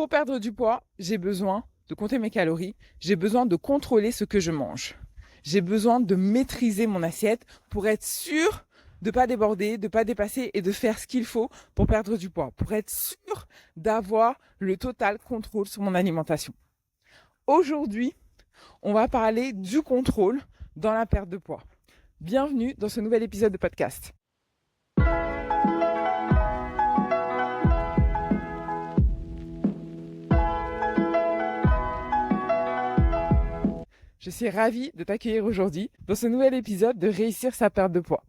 Pour perdre du poids, j'ai besoin de compter mes calories, j'ai besoin de contrôler ce que je mange. J'ai besoin de maîtriser mon assiette pour être sûr de ne pas déborder, de ne pas dépasser et de faire ce qu'il faut pour perdre du poids, pour être sûr d'avoir le total contrôle sur mon alimentation. Aujourd'hui, on va parler du contrôle dans la perte de poids. Bienvenue dans ce nouvel épisode de podcast. Je suis ravie de t'accueillir aujourd'hui dans ce nouvel épisode de Réussir sa perte de poids.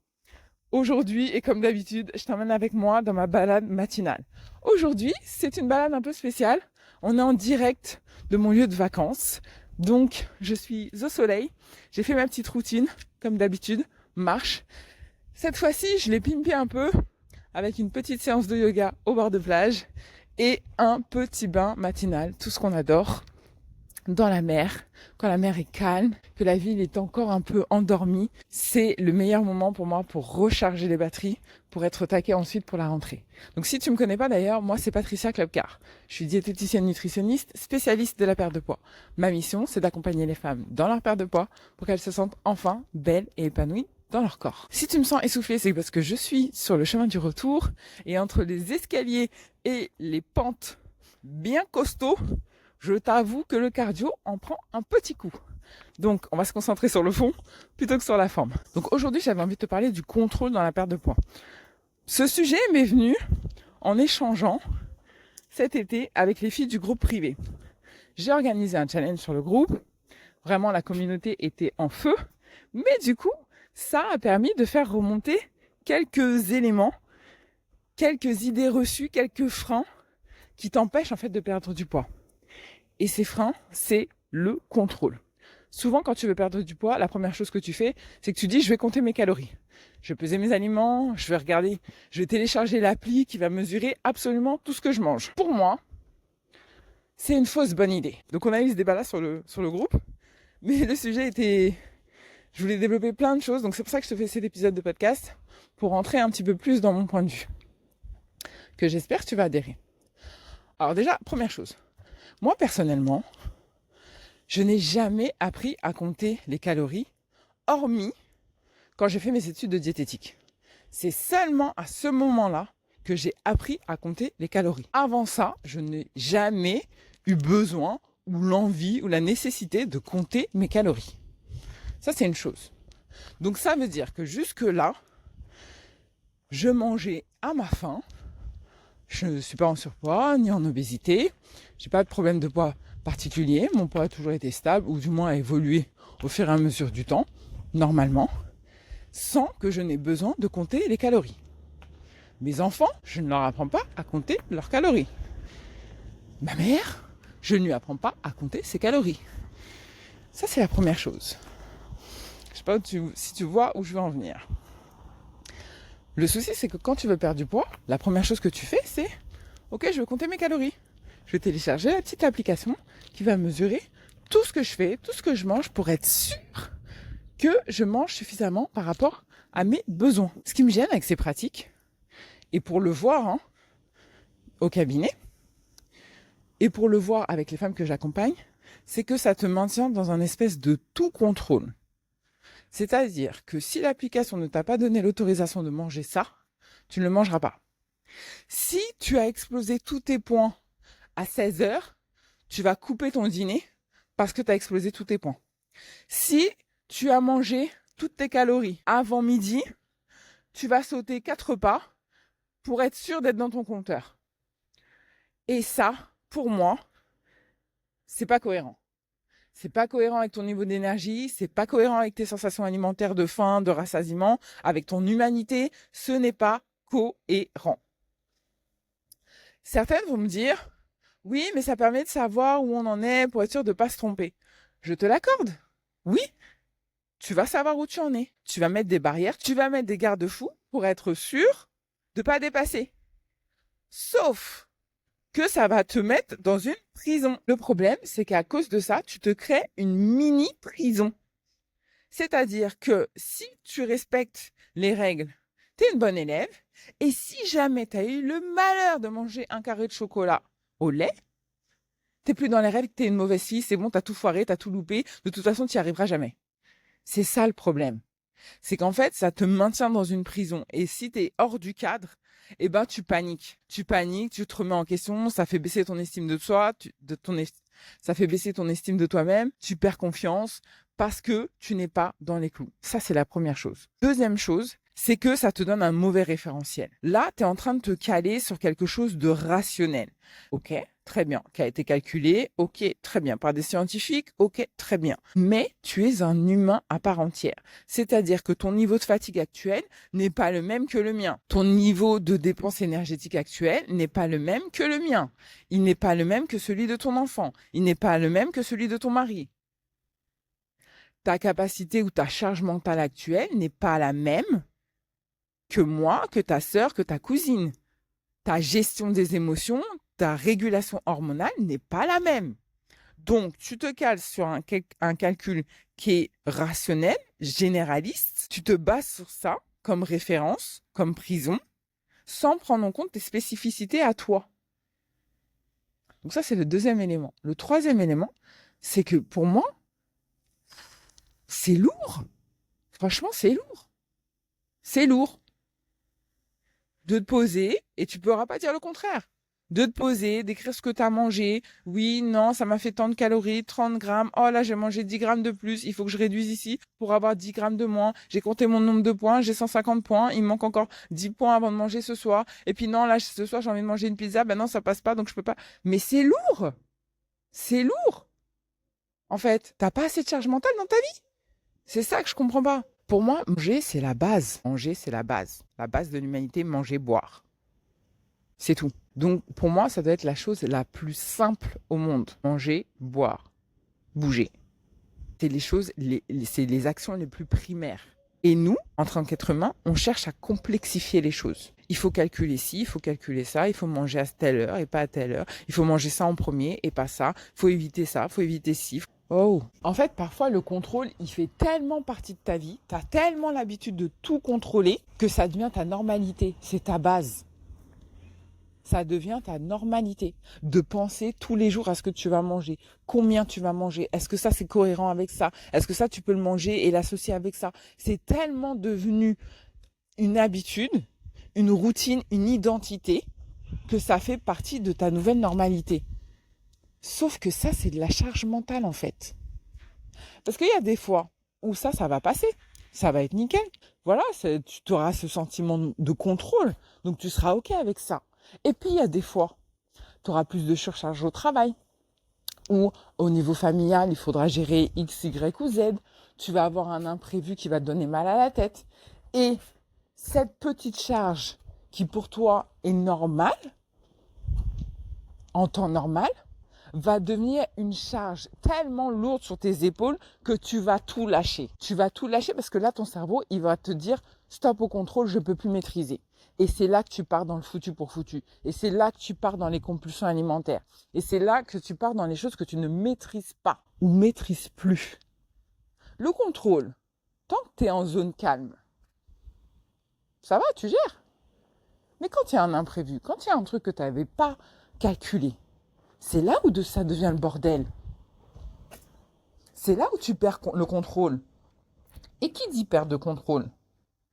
Aujourd'hui, et comme d'habitude, je t'emmène avec moi dans ma balade matinale. Aujourd'hui, c'est une balade un peu spéciale. On est en direct de mon lieu de vacances. Donc, je suis au soleil. J'ai fait ma petite routine, comme d'habitude, marche. Cette fois-ci, je l'ai pimpé un peu avec une petite séance de yoga au bord de plage et un petit bain matinal, tout ce qu'on adore. Dans la mer, quand la mer est calme, que la ville est encore un peu endormie, c'est le meilleur moment pour moi pour recharger les batteries, pour être au taquet ensuite pour la rentrée. Donc si tu me connais pas d'ailleurs, moi c'est Patricia Klopkar. Je suis diététicienne nutritionniste, spécialiste de la perte de poids. Ma mission, c'est d'accompagner les femmes dans leur perte de poids pour qu'elles se sentent enfin belles et épanouies dans leur corps. Si tu me sens essoufflée, c'est parce que je suis sur le chemin du retour et entre les escaliers et les pentes bien costauds, je t'avoue que le cardio en prend un petit coup. Donc, on va se concentrer sur le fond plutôt que sur la forme. Donc, aujourd'hui, j'avais envie de te parler du contrôle dans la perte de poids. Ce sujet m'est venu en échangeant cet été avec les filles du groupe privé. J'ai organisé un challenge sur le groupe. Vraiment, la communauté était en feu. Mais du coup, ça a permis de faire remonter quelques éléments, quelques idées reçues, quelques freins qui t'empêchent en fait de perdre du poids. Et ces freins, c'est le contrôle. Souvent, quand tu veux perdre du poids, la première chose que tu fais, c'est que tu dis, je vais compter mes calories. Je vais peser mes aliments, je vais regarder, je vais télécharger l'appli qui va mesurer absolument tout ce que je mange. Pour moi, c'est une fausse bonne idée. Donc, on a eu ce débat-là sur le groupe. Mais le sujet était... Je voulais développer plein de choses. Donc, c'est pour ça que je te fais cet épisode de podcast pour rentrer un petit peu plus dans mon point de vue. Que j'espère que tu vas adhérer. Alors déjà, première chose. Moi, personnellement, je n'ai jamais appris à compter les calories, hormis quand j'ai fait mes études de diététique. C'est seulement à ce moment-là que j'ai appris à compter les calories. Avant ça, je n'ai jamais eu besoin ou l'envie ou la nécessité de compter mes calories. Ça, c'est une chose. Donc, ça veut dire que jusque-là, je mangeais à ma faim. Je ne suis pas en surpoids ni en obésité. J'ai pas de problème de poids particulier. Mon poids a toujours été stable ou du moins a évolué au fur et à mesure du temps, normalement, sans que je n'ai besoin de compter les calories. Mes enfants, je ne leur apprends pas à compter leurs calories. Ma mère, je ne lui apprends pas à compter ses calories. Ça, c'est la première chose. Je sais pas si tu vois où je veux en venir. Le souci, c'est que quand tu veux perdre du poids, la première chose que tu fais, c'est « Ok, je veux compter mes calories. Je vais télécharger la petite application qui va mesurer tout ce que je fais, tout ce que je mange pour être sûr que je mange suffisamment par rapport à mes besoins. » Ce qui me gêne avec ces pratiques, et pour le voir au cabinet, et pour le voir avec les femmes que j'accompagne, c'est que ça te maintient dans un espèce de tout contrôle. C'est-à-dire que si l'application ne t'a pas donné l'autorisation de manger ça, tu ne le mangeras pas. Si tu as explosé tous tes points à 16 heures, tu vas couper ton dîner parce que tu as explosé tous tes points. Si tu as mangé toutes tes calories avant midi, tu vas sauter 4 repas pour être sûr d'être dans ton compteur. Et ça, pour moi, c'est pas cohérent. C'est pas cohérent avec ton niveau d'énergie, c'est pas cohérent avec tes sensations alimentaires de faim, de rassasiement, avec ton humanité, ce n'est pas cohérent. Certaines vont me dire, oui, mais ça permet de savoir où on en est pour être sûr de ne pas se tromper. Je te l'accorde. Oui, tu vas savoir où tu en es. Tu vas mettre des barrières, tu vas mettre des garde-fous pour être sûr de ne pas dépasser. Sauf que ça va te mettre dans une prison. Le problème, c'est qu'à cause de ça, tu te crées une mini-prison. C'est-à-dire que si tu respectes les règles, tu es une bonne élève. Et si jamais tu as eu le malheur de manger un carré de chocolat au lait, T'es plus dans les règles, t'es une mauvaise fille, c'est bon, t'as tout foiré, t'as tout loupé. De toute façon, tu n'y arriveras jamais. C'est ça le problème. C'est qu'en fait, ça te maintient dans une prison. Et si t'es hors du cadre, eh ben, tu paniques. Tu paniques, tu te remets en question, ça fait baisser ton estime de soi, ça fait baisser ton estime de toi-même, tu perds confiance parce que tu n'es pas dans les clous. Ça, c'est la première chose. Deuxième chose, c'est que ça te donne un mauvais référentiel. Là, tu es en train de te caler sur quelque chose de rationnel. Ok, très bien. Qui a été calculé. Ok, très bien. Par des scientifiques. Ok, très bien. Mais tu es un humain à part entière. C'est-à-dire que ton niveau de fatigue actuel n'est pas le même que le mien. Ton niveau de dépense énergétique actuel n'est pas le même que le mien. Il n'est pas le même que celui de ton enfant. Il n'est pas le même que celui de ton mari. Ta capacité ou ta charge mentale actuelle n'est pas la même que moi, que ta sœur, que ta cousine. Ta gestion des émotions, ta régulation hormonale n'est pas la même. Donc, tu te cales sur un calcul qui est rationnel, généraliste. Tu te bases sur ça comme référence, comme prison, sans prendre en compte tes spécificités à toi. Donc ça, c'est le deuxième élément. Le troisième élément, c'est que pour moi, c'est lourd. Franchement, c'est lourd. C'est lourd. De te poser, et tu ne pourras pas dire le contraire. De te poser, d'écrire ce que tu as mangé. Oui, non, ça m'a fait tant de calories, 30 grammes. Oh là, j'ai mangé 10 grammes de plus. Il faut que je réduise ici pour avoir 10 grammes de moins. J'ai compté mon nombre de points. J'ai 150 points. Il me manque encore 10 points avant de manger ce soir. Et puis non, là, ce soir, j'ai envie de manger une pizza. Ben non, ça passe pas, donc je peux pas. Mais c'est lourd. C'est lourd. En fait, t'as pas assez de charge mentale dans ta vie. C'est ça que je comprends pas. Pour moi, manger, c'est la base. Manger, c'est la base. La base de l'humanité, manger, boire. C'est tout. Donc, pour moi, ça doit être la chose la plus simple au monde. Manger, boire, bouger. C'est les choses, c'est les actions les plus primaires. Et nous, en tant qu'être humain, on cherche à complexifier les choses. Il faut calculer ci, il faut calculer ça, il faut manger à telle heure et pas à telle heure. Il faut manger ça en premier et pas ça. Il faut éviter ça, il faut éviter ci. Oh. En fait, parfois, le contrôle, il fait tellement partie de ta vie, tu as tellement l'habitude de tout contrôler que ça devient ta normalité, c'est ta base. Ça devient ta normalité de penser tous les jours à ce que tu vas manger, combien tu vas manger, est-ce que ça c'est cohérent avec ça, est-ce que ça tu peux le manger et l'associer avec ça. C'est tellement devenu une habitude, une routine, une identité que ça fait partie de ta nouvelle normalité. Sauf que ça, c'est de la charge mentale en fait. Parce qu'il y a des fois où ça va passer, ça va être nickel. Voilà, tu auras ce sentiment de contrôle, donc tu seras OK avec ça. Et puis, il y a des fois, tu auras plus de surcharge au travail. Ou au niveau familial, il faudra gérer X, Y ou Z. Tu vas avoir un imprévu qui va te donner mal à la tête. Et cette petite charge qui pour toi est normale, en temps normal, va devenir une charge tellement lourde sur tes épaules que tu vas tout lâcher. Tu vas tout lâcher parce que là, ton cerveau, il va te dire « stop au contrôle, je ne peux plus maîtriser ». Et c'est là que tu pars dans le foutu pour foutu. Et c'est là que tu pars dans les compulsions alimentaires. Et c'est là que tu pars dans les choses que tu ne maîtrises pas ou maîtrises plus. Le contrôle, tant que tu es en zone calme, ça va, tu gères. Mais quand il y a un imprévu, quand il y a un truc que tu n'avais pas calculé, c'est là où ça devient le bordel. C'est là où tu perds le contrôle. Et qui dit perdre de contrôle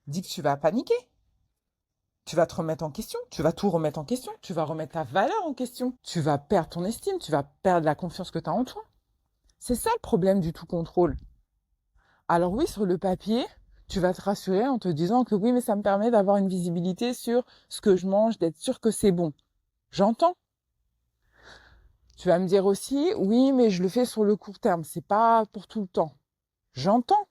dit que tu vas paniquer. Tu vas te remettre en question, tu vas tout remettre en question, tu vas remettre ta valeur en question, tu vas perdre ton estime, tu vas perdre la confiance que tu as en toi. C'est ça le problème du tout contrôle. Alors oui, sur le papier, tu vas te rassurer en te disant que oui, mais ça me permet d'avoir une visibilité sur ce que je mange, d'être sûr que c'est bon. J'entends. Tu vas me dire aussi, oui, mais je le fais sur le court terme, c'est pas pour tout le temps. J'entends.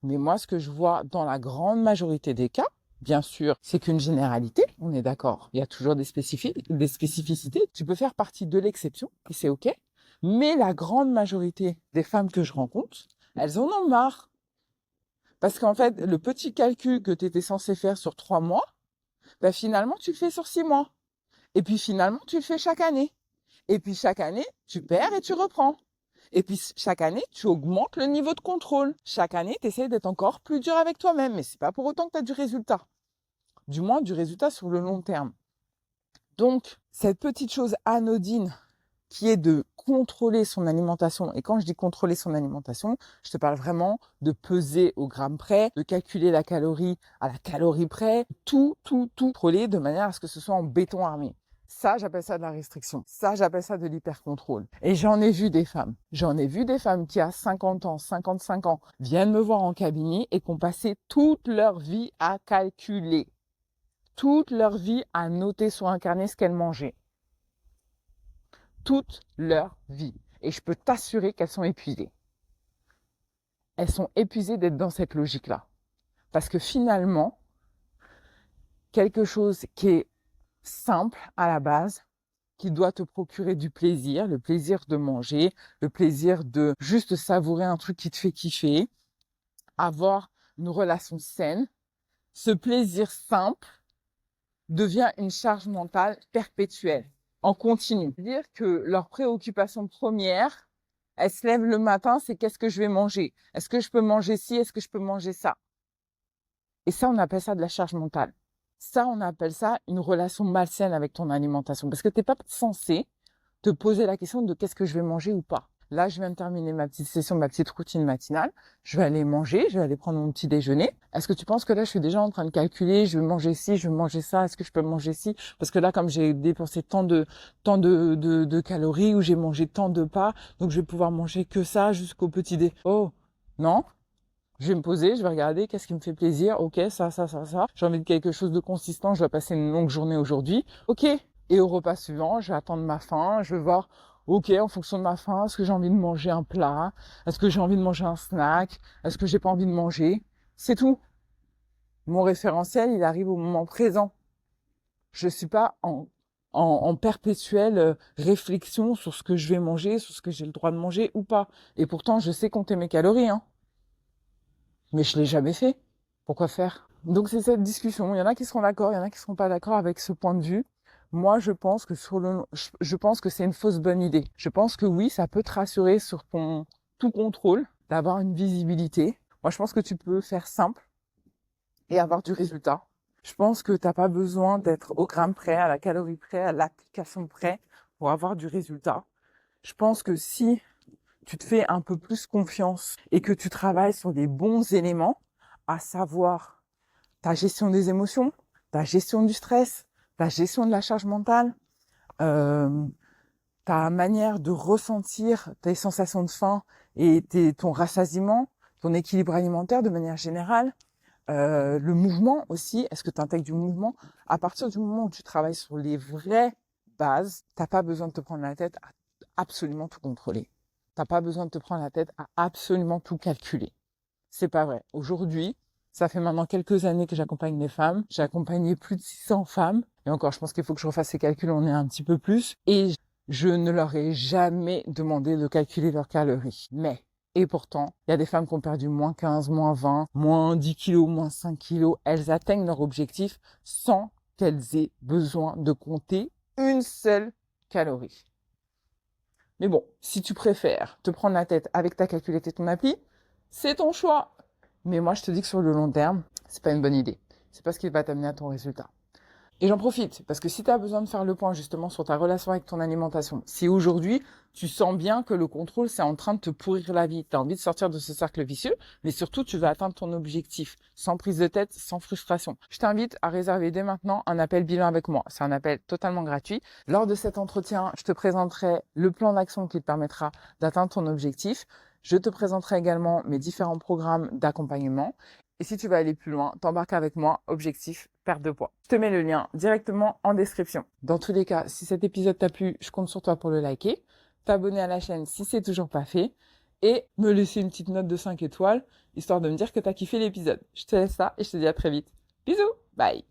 Mais moi, ce que je vois dans la grande majorité des cas, bien sûr, c'est qu'une généralité, on est d'accord. Il y a toujours des spécificités. Tu peux faire partie de l'exception, et c'est OK. Mais la grande majorité des femmes que je rencontre, elles en ont marre. Parce qu'en fait, le petit calcul que tu étais censé faire sur 3 mois, ben finalement, tu le fais sur 6 mois. Et puis finalement, tu le fais chaque année. Et puis chaque année, tu perds et tu reprends. Et puis chaque année, tu augmentes le niveau de contrôle. Chaque année, tu essaies d'être encore plus dur avec toi-même. Mais c'est pas pour autant que tu as du résultat. Du moins, du résultat sur le long terme. Donc, cette petite chose anodine qui est de contrôler son alimentation. Et quand je dis contrôler son alimentation, je te parle vraiment de peser au gramme près, de calculer la calorie à la calorie près, tout contrôler de manière à ce que ce soit en béton armé. Ça, j'appelle ça de la restriction. Ça, j'appelle ça de l'hyper-contrôle. Et j'en ai vu des femmes. J'en ai vu des femmes qui, à 50 ans, 55 ans, viennent me voir en cabinet et qui ont passé toute leur vie à calculer. Toute leur vie à noter sur un carnet ce qu'elles mangeaient. Toute leur vie. Et je peux t'assurer qu'elles sont épuisées. Elles sont épuisées d'être dans cette logique-là. Parce que finalement, quelque chose qui est simple à la base, qui doit te procurer du plaisir, le plaisir de manger, le plaisir de juste savourer un truc qui te fait kiffer, avoir une relation saine, ce plaisir simple devient une charge mentale perpétuelle, en continu. C'est-à-dire que leur préoccupation première, elles se lèvent le matin, c'est qu'est-ce que je vais manger? Est-ce que je peux manger ci? Est-ce que je peux manger ça? Et ça, on appelle ça de la charge mentale. Ça, on appelle ça une relation malsaine avec ton alimentation. Parce que tu n'es pas censé te poser la question de qu'est-ce que je vais manger ou pas. Là, je viens de terminer ma petite session, ma petite routine matinale. Je vais aller manger, je vais aller prendre mon petit déjeuner. Est-ce que tu penses que là, je suis déjà en train de calculer, je vais manger ci, je vais manger ça, est-ce que je peux manger ci? Parce que là, comme j'ai dépensé tant de calories ou j'ai mangé tant de pas, donc je vais pouvoir manger que ça jusqu'au petit dé. Oh, non. Je vais me poser, je vais regarder qu'est-ce qui me fait plaisir. Ok, ça. J'ai envie de quelque chose de consistant. Je vais passer une longue journée aujourd'hui. Ok. Et au repas suivant, je vais attendre ma faim. Je vais voir, ok, en fonction de ma faim, est-ce que j'ai envie de manger un plat? Est-ce que j'ai envie de manger un snack? Est-ce que j'ai pas envie de manger? C'est tout. Mon référentiel, il arrive au moment présent. Je suis pas en perpétuelle réflexion sur ce que je vais manger, sur ce que j'ai le droit de manger ou pas. Et pourtant, je sais compter mes calories, hein. Mais je l'ai jamais fait. Pourquoi faire? Donc c'est cette discussion. Il y en a qui seront d'accord, il y en a qui seront pas d'accord avec ce point de vue. Moi, je pense que je pense que c'est une fausse bonne idée. Je pense que oui, ça peut te rassurer sur ton tout contrôle, d'avoir une visibilité. Moi, je pense que tu peux faire simple et avoir du résultat. Je pense que t'as pas besoin d'être au gramme près, à la calorie près, à l'application près pour avoir du résultat. Je pense que si tu te fais un peu plus confiance et que tu travailles sur les bons éléments, à savoir ta gestion des émotions, ta gestion du stress, ta gestion de la charge mentale, ta manière de ressentir tes sensations de faim et ton rassasiement, ton équilibre alimentaire de manière générale, le mouvement aussi, est-ce que tu intègres du mouvement? À partir du moment où tu travailles sur les vraies bases, t'as pas besoin de te prendre la tête à absolument tout contrôler. T'as pas besoin de te prendre la tête à absolument tout calculer. C'est pas vrai. Aujourd'hui, ça fait maintenant quelques années que j'accompagne les femmes. J'ai accompagné plus de 600 femmes. Et encore, je pense qu'il faut que je refasse ces calculs, on est un petit peu plus. Et je ne leur ai jamais demandé de calculer leurs calories. Et pourtant, il y a des femmes qui ont perdu moins 15, moins 20, moins 10 kilos, moins 5 kilos. Elles atteignent leur objectif sans qu'elles aient besoin de compter une seule calorie. Mais bon, si tu préfères te prendre la tête avec ta calculette et ton appli, c'est ton choix. Mais moi, je te dis que sur le long terme, c'est pas une bonne idée. C'est pas ce qui va t'amener à ton résultat. Et j'en profite, parce que si tu as besoin de faire le point justement sur ta relation avec ton alimentation, si aujourd'hui, tu sens bien que le contrôle, c'est en train de te pourrir la vie, tu as envie de sortir de ce cercle vicieux, mais surtout, tu veux atteindre ton objectif, sans prise de tête, sans frustration. Je t'invite à réserver dès maintenant un appel bilan avec moi. C'est un appel totalement gratuit. Lors de cet entretien, je te présenterai le plan d'action qui te permettra d'atteindre ton objectif. Je te présenterai également mes différents programmes d'accompagnement. Et si tu veux aller plus loin, t'embarques avec moi, objectif, perte de poids. Je te mets le lien directement en description. Dans tous les cas, si cet épisode t'a plu, je compte sur toi pour le liker, t'abonner à la chaîne si c'est toujours pas fait, et me laisser une petite note de 5 étoiles, histoire de me dire que t'as kiffé l'épisode. Je te laisse ça et je te dis à très vite. Bisous, bye.